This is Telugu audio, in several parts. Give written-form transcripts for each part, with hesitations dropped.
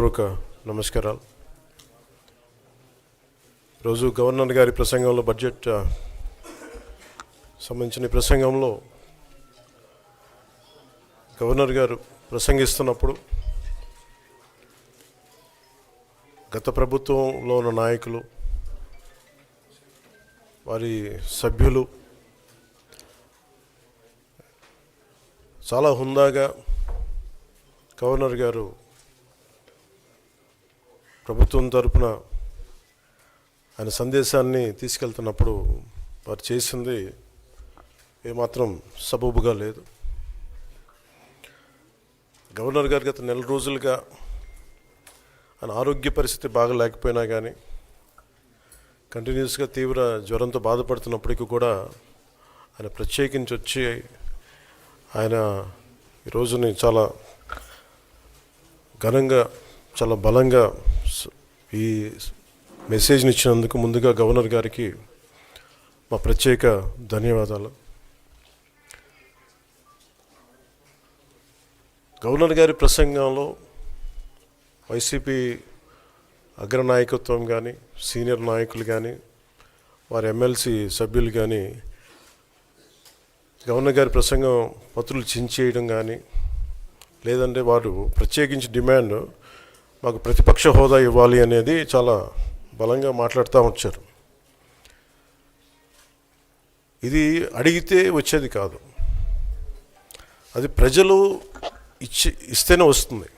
హృదయపూర్వక నమస్కారాలు. రోజు గవర్నర్ గారి ప్రసంగంలో బడ్జెట్ సంబంధించిన ప్రసంగంలో గవర్నర్ గారు ప్రసంగిస్తున్నప్పుడు గత ప్రభుత్వంలో ఉన్న నాయకులు, వారి సభ్యులు చాలా హుందాగా గవర్నర్ గారు ప్రభుత్వం తరపున ఆయన సందేశాన్ని తీసుకెళ్తున్నప్పుడు వారు చేసింది ఏమాత్రం సబబుగా లేదు. గవర్నర్ గారు గత నెల రోజులుగా ఆయన ఆరోగ్య పరిస్థితి బాగా లేకపోయినా కానీ కంటిన్యూస్గా తీవ్ర జ్వరంతో బాధపడుతున్నప్పటికీ కూడా ఆయన ప్రత్యేకించి వచ్చి ఆయన ఈ రోజుని చాలా ఘనంగా, చాలా బలంగా ఈ మెసేజ్ని ఇచ్చినందుకు ముందుగా గవర్నర్ గారికి మా ప్రత్యేక ధన్యవాదాలు. గవర్నర్ గారి ప్రసంగంలో వైసీపీ అగ్రనాయకత్వం కానీ, సీనియర్ నాయకులు కానీ, వారి ఎమ్మెల్సీ సభ్యులు కానీ గవర్నర్ గారి ప్రసంగం పత్రులు చించేయడం కానీ, లేదంటే వారు ప్రత్యేకించి డిమాండ్ మాకు ప్రతిపక్ష హోదా ఇవ్వాలి అనేది చాలా బలంగా మాట్లాడుతూ వచ్చారు. ఇది అడిగితే వచ్చేది కాదు, అది ప్రజలు ఇస్తేనే వస్తుంది.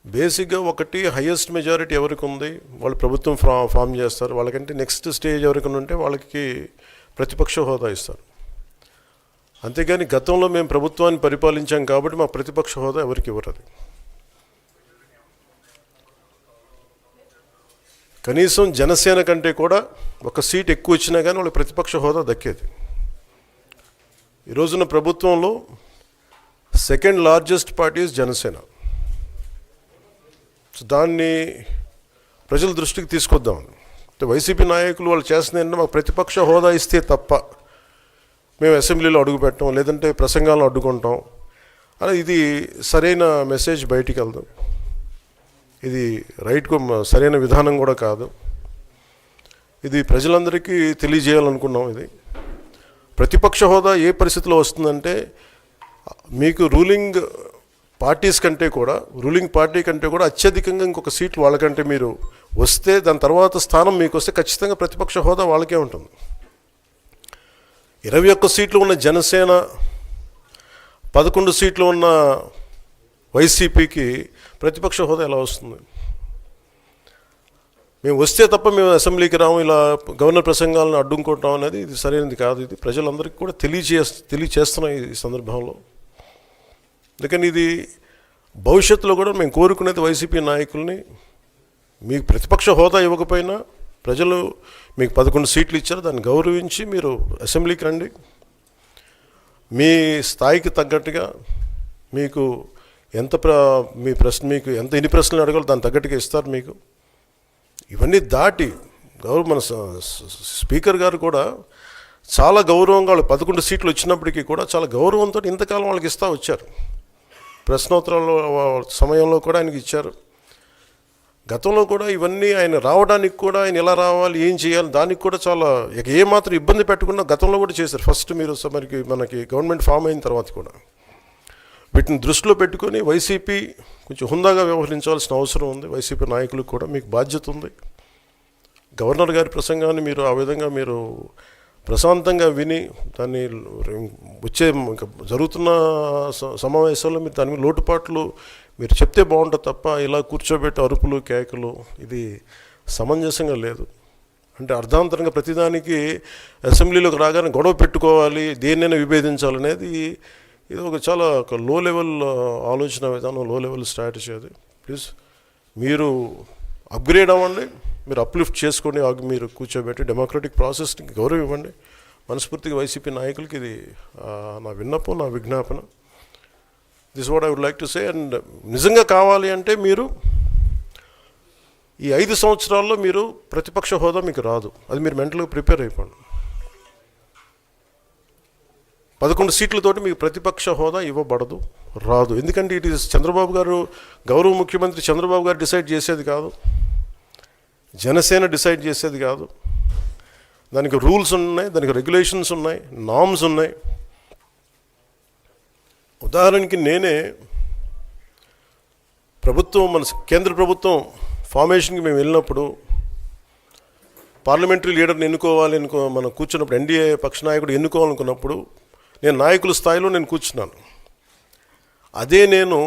బేసిక్గా ఒకటి హయ్యెస్ట్ మెజారిటీ ఎవరికి ఉంది వాళ్ళు ప్రభుత్వం ఫామ్ చేస్తారు. వాళ్ళకంటే నెక్స్ట్ స్టేజ్ ఎవరికి ఉంటే వాళ్ళకి ప్రతిపక్ష హోదా ఇస్తారు. అంతేగాని గతంలో మేము ప్రభుత్వాన్ని పరిపాలించాం కాబట్టి మా ప్రతిపక్ష హోదా ఎవరికి ఇవ్వరు. కనీసం జనసేన కంటే కూడా ఒక సీట్ ఎక్కువ వచ్చినా కానీ వాళ్ళకి ప్రతిపక్ష హోదా దక్కేది. ఈ రోజున ప్రభుత్వంలో సెకండ్ లార్జెస్ట్ పార్టీ జనసేన. దాన్ని ప్రజల దృష్టికి తీసుకొద్దాం. వైసీపీ నాయకులు వాళ్ళు చేస్తుంది ఏంటంటే మాకు ప్రతిపక్ష హోదా ఇస్తే తప్ప మేము అసెంబ్లీలో అడుగు పెట్టాం, లేదంటే ప్రసంగాలను అడ్డుకుంటాం అని. ఇది సరైన మెసేజ్ బయటికి వెళ్దాం. ఇది సరైన విధానం కూడా కాదు. ఇది ప్రజలందరికీ తెలియజేయాలనుకున్నాం. ఇది ప్రతిపక్ష హోదా ఏ పరిస్థితిలో వస్తుందంటే మీకు రూలింగ్ పార్టీ కంటే కూడా అత్యధికంగా ఇంకొక సీట్లు వాళ్ళకంటే మీరు వస్తే దాని తర్వాత స్థానం మీకు వస్తే ఖచ్చితంగా ప్రతిపక్ష హోదా వాళ్ళకే ఉంటుంది. 21 సీట్లు ఉన్న జనసేన, 11 సీట్లు ఉన్న వైసీపీకి ప్రతిపక్ష హోదా ఎలా వస్తుంది? మేము వస్తే తప్ప మేము అసెంబ్లీకి రాము, ఇలా గవర్నర్ ప్రసంగాలను అడ్డుకుంటాం అనేది ఇది సరైనది కాదు. ఇది ప్రజలందరికీ కూడా తెలియచేస్తున్నాయి ఈ సందర్భంలో. అందుకని ఇది భవిష్యత్తులో కూడా మేము కోరుకునేది వైసీపీ నాయకుల్ని, మీకు ప్రతిపక్ష హోదా ఇవ్వకపోయినా ప్రజలు మీకు 11 సీట్లు ఇచ్చారు, దాన్ని గౌరవించి మీరు అసెంబ్లీకి రండి. మీ స్థాయికి తగ్గట్టుగా మీకు ఎన్ని ప్రశ్నలు అడగాలో దాని తగ్గట్టుగా ఇస్తారు మీకు. ఇవన్నీ దాటి మన స్పీకర్ గారు కూడా చాలా గౌరవంగా వాళ్ళు 11 సీట్లు వచ్చినప్పటికీ కూడా చాలా గౌరవంతో ఇంతకాలం వాళ్ళకి ఇస్తూ వచ్చారు. ప్రశ్నోత్తరాల సమయంలో కూడా ఆయనకి ఇచ్చారు. గతంలో కూడా ఇవన్నీ ఆయన రావడానికి కూడా ఆయన ఎలా రావాలి, ఏం చేయాలి, దానికి కూడా చాలా ఏమాత్రం ఇబ్బంది పెట్టకుండా గతంలో కూడా చేశారు. ఫస్ట్ మీరు మనకి గవర్నమెంట్ ఫామ్ అయిన తర్వాత కూడా వీటిని దృష్టిలో పెట్టుకొని వైసీపీ కొంచెం హుందాగా వ్యవహరించాల్సిన అవసరం ఉంది. వైసీపీ నాయకులకు కూడా మీకు బాధ్యత ఉంది. గవర్నర్ గారి ప్రసంగాన్ని మీరు ఆ విధంగా మీరు ప్రశాంతంగా విని దాన్ని వచ్చే జరుగుతున్న సమావేశాల్లో మీరు దాని లోటుపాట్లు మీరు చెప్తే బాగుంటుంది తప్ప ఇలా కూర్చోబెట్టి అరుపులు, కేకలు ఇది సమంజసంగా లేదు. అంటే అర్ధాంతరంగా ప్రతిదానికి అసెంబ్లీలోకి రాగానే గొడవ పెట్టుకోవాలి, దేన్నైనా విభేదించాలనేది ఇది చాలా లో లెవెల్ ఆలోచన విధానం, లో లెవెల్ స్ట్రాటజీ. అది ప్లీజ్ మీరు అప్గ్రేడ్ అవ్వండి, మీరు అప్లిఫ్ట్ చేసుకోండి, మీరు కూర్చోబెట్టి డెమోక్రటిక్ ప్రాసెస్ని గౌరవం ఇవ్వండి. మనస్ఫూర్తిగా వైసీపీ నాయకులకి ఇది నా విన్నపం, నా విజ్ఞాపన. This what I would like to say. And నిజంగా కావాలి అంటే మీరు ఈ 5 సంవత్సరాల్లో మీరు ప్రతిపక్ష హోదా మీకు రాదు, అది మీరు మెంటల్గా ప్రిపేర్ అయిపోండి. 11 సీట్లతోటి మీకు ప్రతిపక్ష హోదా ఇవ్వబడదు. రాదు. ఎందుకంటే ఇట్ ఈస్ చంద్రబాబు గారు, గౌరవ ముఖ్యమంత్రి చంద్రబాబు గారు డిసైడ్ చేసేది కాదు, జనసేన డిసైడ్ చేసేది కాదు. దానికి రూల్స్ ఉన్నాయి, దానికి రెగ్యులేషన్స్ ఉన్నాయి, నామ్స్ ఉన్నాయి. ఉదాహరణకి నేనే ప్రభుత్వం, మన కేంద్ర ప్రభుత్వం ఫార్మేషన్కి మేము వెళ్ళినప్పుడు పార్లమెంటరీ లీడర్ని మనం కూర్చున్నప్పుడు, ఎన్డీఏ పక్ష నాయకుడు ఎన్నుకోవాలనుకున్నప్పుడు నేను నాయకుల స్థాయిలో నేను కూర్చున్నాను. అదే నేను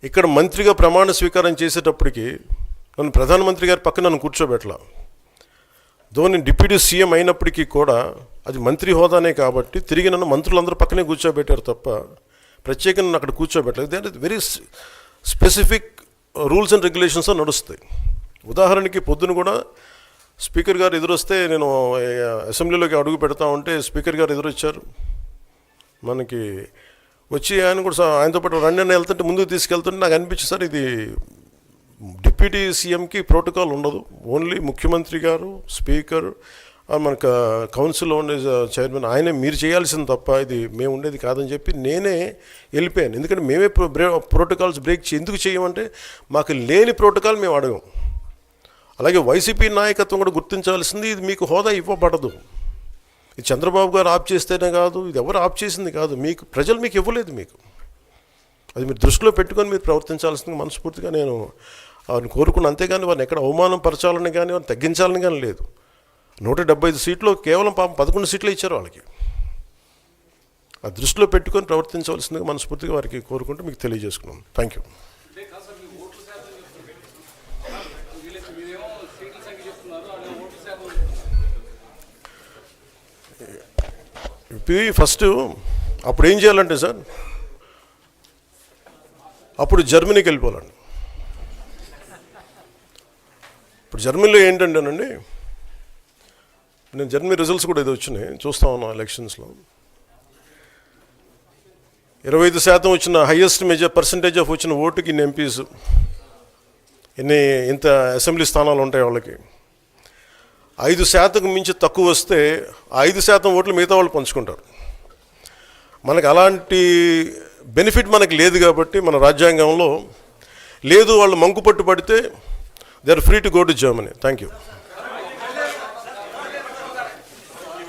ఇక్కడ మంత్రిగా ప్రమాణ స్వీకారం చేసేటప్పటికి నన్ను ప్రధానమంత్రి గారి పక్కన నన్ను కూర్చోబెట్టలా. నేను డిప్యూటీ సీఎం అయినప్పటికీ కూడా అది మంత్రి హోదానే కాబట్టి తిరిగి నన్ను మంత్రులందరూ పక్కనే కూర్చోబెట్టారు తప్ప ప్రత్యేకంగా నన్ను అక్కడ కూర్చోబెట్టలేదు. They very specific rules and regulations నడుస్తాయి. ఉదాహరణకి పొద్దున కూడా స్పీకర్ గారు ఎదురొస్తే, నేను అసెంబ్లీలోకి అడుగు పెడతా ఉంటే స్పీకర్ గారు ఎదురొచ్చారు. మనకి వచ్చి ఆయన కూడా ఆయనతో పాటు రండి అని వెళ్తుంటే ముందుకు తీసుకెళ్తుంటే నాకు అనిపించింది, సార్ ఇది డిప్యూటీ సీఎంకి ప్రోటోకాల్ ఉండదు, ఓన్లీ ముఖ్యమంత్రి గారు, స్పీకర్, మనకు కౌన్సిల్లో ఉండే చైర్మన్ ఆయనే మీరు చేయాల్సింది తప్ప ఇది మేము ఉండేది కాదని చెప్పి నేనే వెళ్ళిపోయాను. ఎందుకంటే మేమే ప్రోటోకాల్స్ బ్రేక్ ఎందుకు చేయమంటే మాకు లేని ప్రోటోకాల్ మేము అడగం. అలాగే వైసీపీ నాయకత్వం కూడా గుర్తించాల్సింది, ఇది మీకు హోదా ఇవ్వబడదు. ఇది చంద్రబాబు గారు ఆప్ చేస్తేనే కాదు, ఇది ఎవరు ఆప్ చేసింది కాదు, మీకు ప్రజలు మీకు ఇవ్వలేదు. మీకు అది మీరు దృష్టిలో పెట్టుకొని మీరు ప్రవర్తించాల్సింది మనస్ఫూర్తిగా నేను వారిని కోరుకున్నాను. అంతేగాని వారిని ఎక్కడ అవమానం పరచాలని కానీ వారిని తగ్గించాలని కానీ లేదు. 175 సీట్లు కేవలం పాపం 11 సీట్లు ఇచ్చారు వాళ్ళకి. ఆ దృష్టిలో పెట్టుకొని ప్రవర్తించవలసిందిగా మనస్ఫూర్తిగా వారికి కోరుకుంటూ మీకు తెలియజేసుకున్నాను. Thank you. ఫస్ట్ అప్పుడు ఏం చేయాలంటే సార్, అప్పుడు జర్మనీకి వెళ్ళిపోవాలండి. ఇప్పుడు జర్మనీలో ఏంటంటేనండి, నేను జర్మనీ రిజల్ట్స్ కూడా ఏదో వచ్చినాయి చూస్తా ఉన్నాను. ఎలక్షన్స్లో 25% వచ్చిన హైయెస్ట్ పర్సంటేజ్ ఆఫ్ వచ్చిన ఓటుకి ఇన్ని ఎంపీస్, ఇంత అసెంబ్లీ స్థానాలు ఉంటాయి వాళ్ళకి. 5% మించి తక్కువ వస్తే 5% ఓట్లు మిగతా వాళ్ళు పంచుకుంటారు. మనకు అలాంటి బెనిఫిట్ మనకు లేదు కాబట్టి మన రాజ్యాంగంలో లేదు. వాళ్ళు మంకు పట్టు పడితే they are free to go to Germany. Thank you.